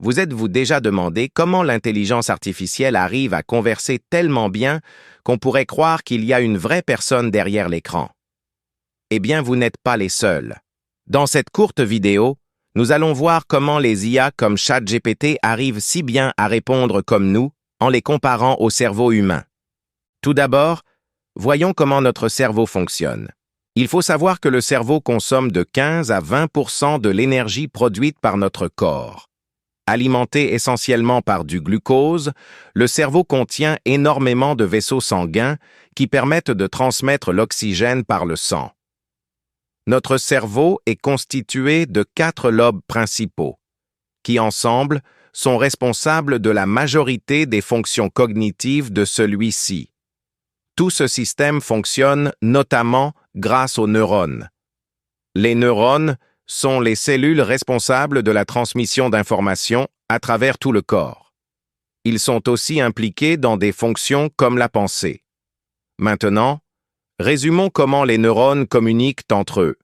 Vous êtes-vous déjà demandé comment l'intelligence artificielle arrive à converser tellement bien qu'on pourrait croire qu'il y a une vraie personne derrière l'écran? Eh bien, vous n'êtes pas les seuls. Dans cette courte vidéo, nous allons voir comment les IA comme ChatGPT arrivent si bien à répondre comme nous en les comparant au cerveau humain. Tout d'abord, voyons comment notre cerveau fonctionne. Il faut savoir que le cerveau consomme de 15 à 20% de l'énergie produite par notre corps. Alimenté essentiellement par du glucose, le cerveau contient énormément de vaisseaux sanguins qui permettent de transmettre l'oxygène par le sang. Notre cerveau est constitué de 4 lobes principaux, qui ensemble sont responsables de la majorité des fonctions cognitives de celui-ci. Tout ce système fonctionne notamment grâce aux neurones. Les neurones sont les cellules responsables de la transmission d'informations à travers tout le corps. Ils sont aussi impliqués dans des fonctions comme la pensée. Maintenant, résumons comment les neurones communiquent entre eux.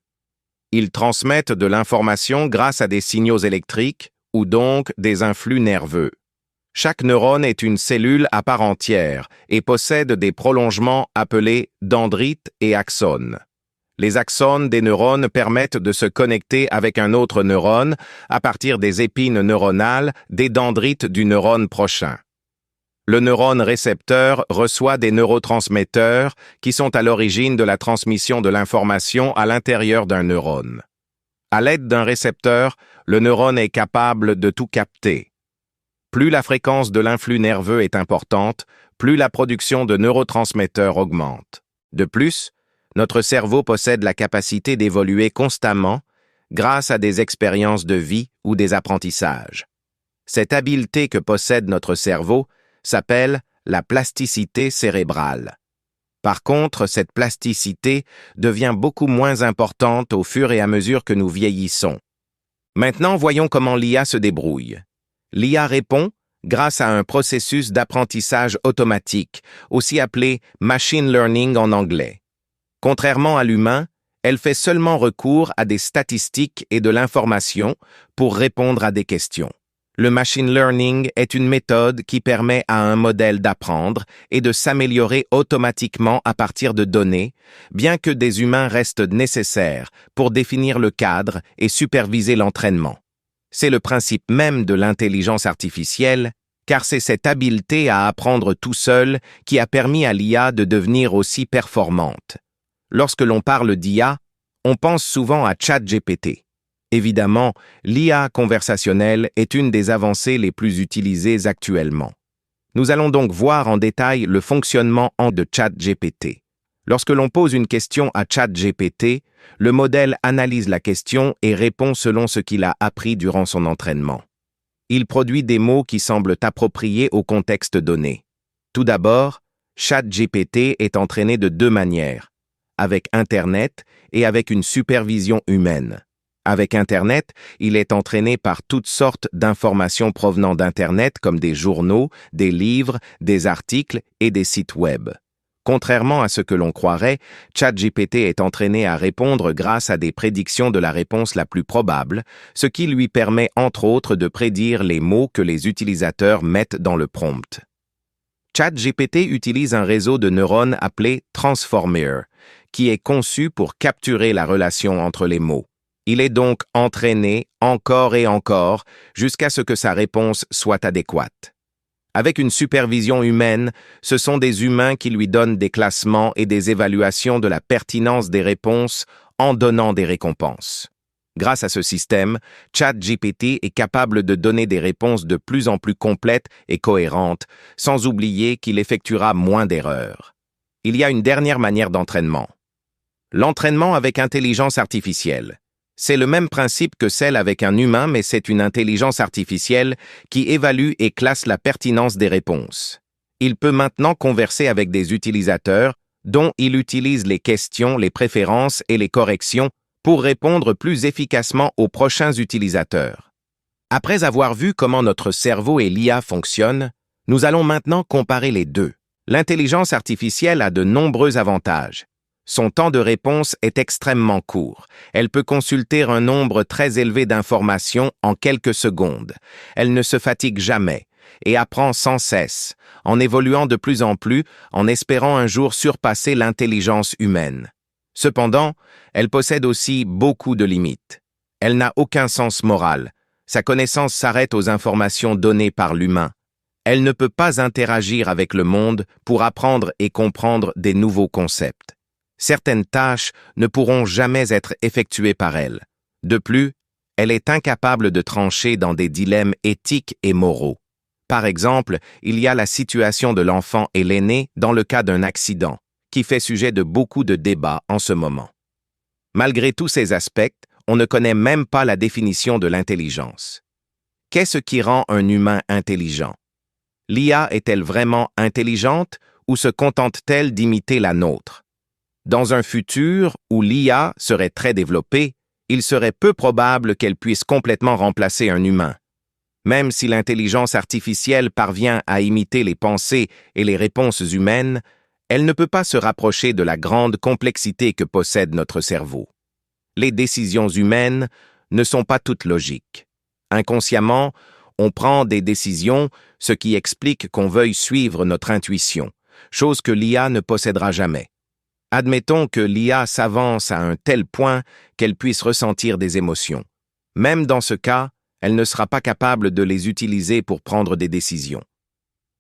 Ils transmettent de l'information grâce à des signaux électriques ou donc des influx nerveux. Chaque neurone est une cellule à part entière et possède des prolongements appelés dendrites et axones. Les axones des neurones permettent de se connecter avec un autre neurone à partir des épines neuronales des dendrites du neurone prochain. Le neurone récepteur reçoit des neurotransmetteurs qui sont à l'origine de la transmission de l'information à l'intérieur d'un neurone. À l'aide d'un récepteur, le neurone est capable de tout capter. Plus la fréquence de l'influx nerveux est importante, plus la production de neurotransmetteurs augmente. De plus, notre cerveau possède la capacité d'évoluer constamment grâce à des expériences de vie ou des apprentissages. Cette habileté que possède notre cerveau s'appelle la plasticité cérébrale. Par contre, cette plasticité devient beaucoup moins importante au fur et à mesure que nous vieillissons. Maintenant, voyons comment l'IA se débrouille. L'IA répond grâce à un processus d'apprentissage automatique, aussi appelé machine learning en anglais. Contrairement à l'humain, elle fait seulement recours à des statistiques et de l'information pour répondre à des questions. Le machine learning est une méthode qui permet à un modèle d'apprendre et de s'améliorer automatiquement à partir de données, bien que des humains restent nécessaires pour définir le cadre et superviser l'entraînement. C'est le principe même de l'intelligence artificielle, car c'est cette habileté à apprendre tout seul qui a permis à l'IA de devenir aussi performante. Lorsque l'on parle d'IA, on pense souvent à ChatGPT. Évidemment, l'IA conversationnelle est une des avancées les plus utilisées actuellement. Nous allons donc voir en détail le fonctionnement de ChatGPT. Lorsque l'on pose une question à ChatGPT, le modèle analyse la question et répond selon ce qu'il a appris durant son entraînement. Il produit des mots qui semblent appropriés au contexte donné. Tout d'abord, ChatGPT est entraîné de 2 manières, avec Internet et avec une supervision humaine. Avec Internet, il est entraîné par toutes sortes d'informations provenant d'Internet comme des journaux, des livres, des articles et des sites web. Contrairement à ce que l'on croirait, ChatGPT est entraîné à répondre grâce à des prédictions de la réponse la plus probable, ce qui lui permet entre autres de prédire les mots que les utilisateurs mettent dans le prompt. ChatGPT utilise un réseau de neurones appelé Transformer, qui est conçu pour capturer la relation entre les mots. Il est donc entraîné encore et encore jusqu'à ce que sa réponse soit adéquate. Avec une supervision humaine, ce sont des humains qui lui donnent des classements et des évaluations de la pertinence des réponses en donnant des récompenses. Grâce à ce système, ChatGPT est capable de donner des réponses de plus en plus complètes et cohérentes, sans oublier qu'il effectuera moins d'erreurs. Il y a une dernière manière d'entraînement. L'entraînement avec intelligence artificielle. C'est le même principe que celle avec un humain, mais c'est une intelligence artificielle qui évalue et classe la pertinence des réponses. Il peut maintenant converser avec des utilisateurs, dont il utilise les questions, les préférences et les corrections pour répondre plus efficacement aux prochains utilisateurs. Après avoir vu comment notre cerveau et l'IA fonctionnent, nous allons maintenant comparer les deux. L'intelligence artificielle a de nombreux avantages. Son temps de réponse est extrêmement court. Elle peut consulter un nombre très élevé d'informations en quelques secondes. Elle ne se fatigue jamais et apprend sans cesse, en évoluant de plus en plus, en espérant un jour surpasser l'intelligence humaine. Cependant, elle possède aussi beaucoup de limites. Elle n'a aucun sens moral. Sa connaissance s'arrête aux informations données par l'humain. Elle ne peut pas interagir avec le monde pour apprendre et comprendre des nouveaux concepts. Certaines tâches ne pourront jamais être effectuées par elle. De plus, elle est incapable de trancher dans des dilemmes éthiques et moraux. Par exemple, il y a la situation de l'enfant et l'aîné dans le cas d'un accident, qui fait sujet de beaucoup de débats en ce moment. Malgré tous ces aspects, on ne connaît même pas la définition de l'intelligence. Qu'est-ce qui rend un humain intelligent? L'IA est-elle vraiment intelligente ou se contente-t-elle d'imiter la nôtre? Dans un futur où l'IA serait très développée, il serait peu probable qu'elle puisse complètement remplacer un humain. Même si l'intelligence artificielle parvient à imiter les pensées et les réponses humaines, elle ne peut pas se rapprocher de la grande complexité que possède notre cerveau. Les décisions humaines ne sont pas toutes logiques. Inconsciemment, on prend des décisions, ce qui explique qu'on veuille suivre notre intuition, chose que l'IA ne possédera jamais. Admettons que l'IA s'avance à un tel point qu'elle puisse ressentir des émotions. Même dans ce cas, elle ne sera pas capable de les utiliser pour prendre des décisions.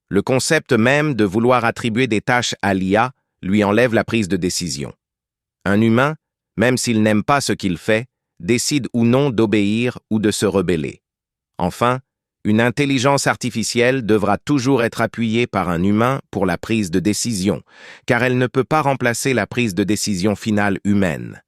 Le concept même de vouloir attribuer des tâches à l'IA lui enlève la prise de décision. Un humain, même s'il n'aime pas ce qu'il fait, décide ou non d'obéir ou de se rebeller. Enfin, une intelligence artificielle devra toujours être appuyée par un humain pour la prise de décision, car elle ne peut pas remplacer la prise de décision finale humaine.